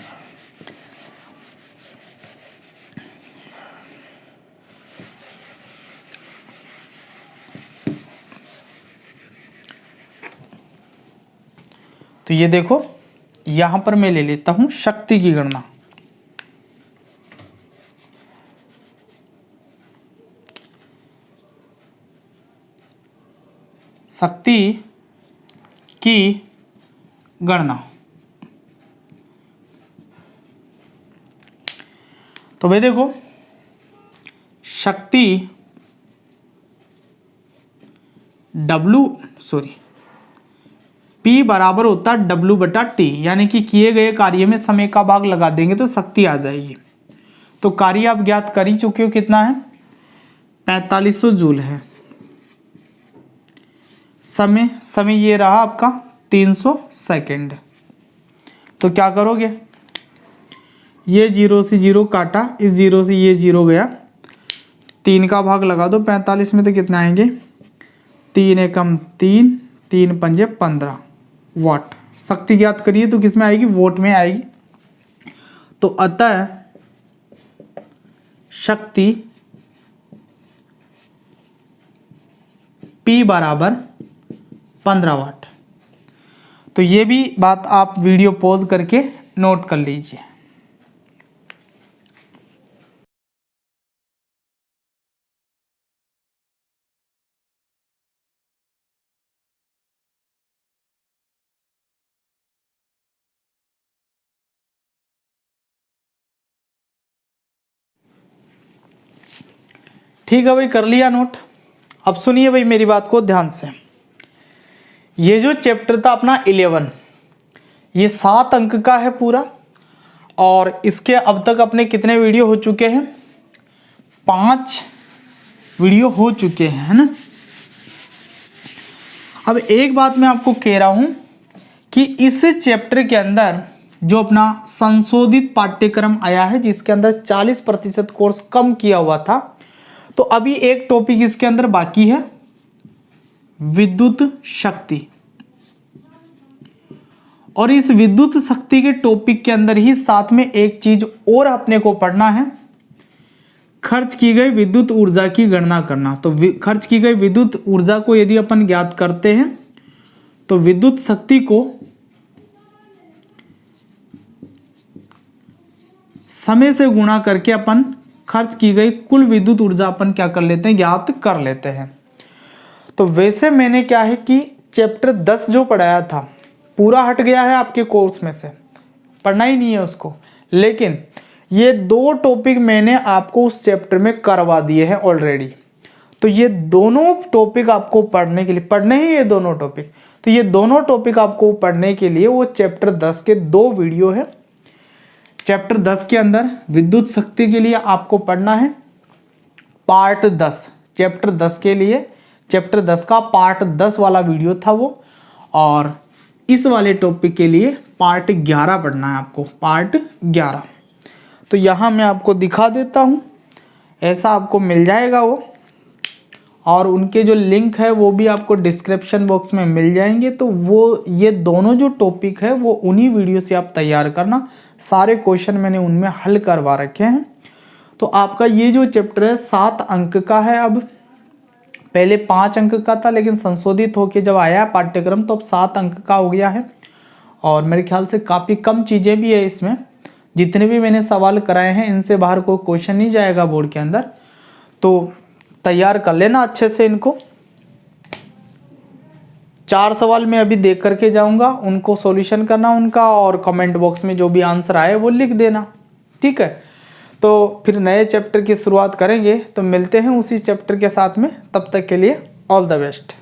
तो ये देखो, यहां पर मैं ले लेता हूं शक्ति की गणना। शक्ति की गणना। तो भाई देखो, शक्ति P बराबर होता है W बटा T, यानी कि किए गए कार्य में समय का भाग लगा देंगे तो शक्ति आ जाएगी। तो कार्य आप ज्ञात कर ही चुके हो, कितना है, 4500 जूल है। समय ये रहा आपका 300 सेकंड। तो क्या करोगे, ये 0 से 0 काटा, इस 0 से ये 0 गया, 3 का भाग लगा दो 45 में, तो कितना आएंगे, 3 एकम 3, 3 पंजे 15 वाट। शक्ति ज्ञात करिए तो किस में आएगी, वोट में आएगी। तो अतः शक्ति P बराबर 15 वाट। तो ये भी बात आप वीडियो पॉज करके नोट कर लीजिए। ठीक है भाई, कर लिया नोट। अब सुनिए भाई मेरी बात को ध्यान से। ये जो चैप्टर था अपना 11, ये 7 अंक का है पूरा, और इसके अब तक अपने कितने वीडियो हो चुके हैं, 5 वीडियो हो चुके हैं, है ना। अब एक बात मैं आपको कह रहा हूं कि इस चैप्टर के अंदर जो अपना संशोधित पाठ्यक्रम आया है, जिसके अंदर 40% कोर्स कम किया हुआ था, तो अभी एक टॉपिक इसके अंदर बाकी है, विद्युत शक्ति। और इस विद्युत शक्ति के टॉपिक के अंदर ही साथ में एक चीज और अपने को पढ़ना है, खर्च की गई विद्युत ऊर्जा की गणना करना। तो खर्च की गई विद्युत ऊर्जा को यदि अपन ज्ञात करते हैं तो विद्युत शक्ति को समय से गुणा करके अपन खर्च की गई कुल विद्युत ऊर्जा अपन क्या कर लेते हैं, ज्ञात कर लेते हैं। तो वैसे मैंने क्या है कि चैप्टर 10 जो पढ़ाया था पूरा हट गया है आपके कोर्स में से, पढ़ना ही नहीं है उसको, लेकिन ये 2 टॉपिक मैंने आपको उस चैप्टर में करवा दिए हैं ऑलरेडी। तो ये दोनों टॉपिक आपको पढ़ने के लिए, पढ़ने ही ये दोनों टॉपिक, तो ये दोनों टॉपिक आपको पढ़ने के लिए वो चैप्टर 10 के 2 वीडियो है। चैप्टर 10 के अंदर विद्युत शक्ति के लिए आपको पढ़ना है पार्ट 10, चैप्टर 10 के लिए चैप्टर 10 का पार्ट 10 वाला वीडियो था वो, और इस वाले टॉपिक के लिए पार्ट 11 पढ़ना है आपको, पार्ट 11। तो यहाँ मैं आपको दिखा देता हूँ, ऐसा आपको मिल जाएगा वो, और उनके जो लिंक है वो भी आपको डिस्क्रिप्शन बॉक्स में मिल जाएंगे। तो वो ये दोनों जो टॉपिक है वो उन्हीं वीडियो से आप तैयार करना, सारे क्वेश्चन मैंने उनमें हल करवा रखे हैं। तो आपका ये जो चैप्टर है 7 अंक का है, अब पहले 5 अंक का था लेकिन संशोधित होके जब आया है पाठ्यक्रम तो अब 7 अंक का हो गया है, और मेरे ख्याल से काफ़ी कम चीज़ें भी है इसमें। जितने भी मैंने सवाल कराए हैं इनसे बाहर कोई क्वेश्चन नहीं जाएगा बोर्ड के अंदर, तो तैयार कर लेना अच्छे से इनको। 4 सवाल मैं अभी देख करके जाऊंगा, उनको सॉल्यूशन करना उनका, और कमेंट बॉक्स में जो भी आंसर आए वो लिख देना, ठीक है। तो फिर नए चैप्टर की शुरुआत करेंगे, तो मिलते हैं उसी चैप्टर के साथ में, तब तक के लिए ऑल द बेस्ट।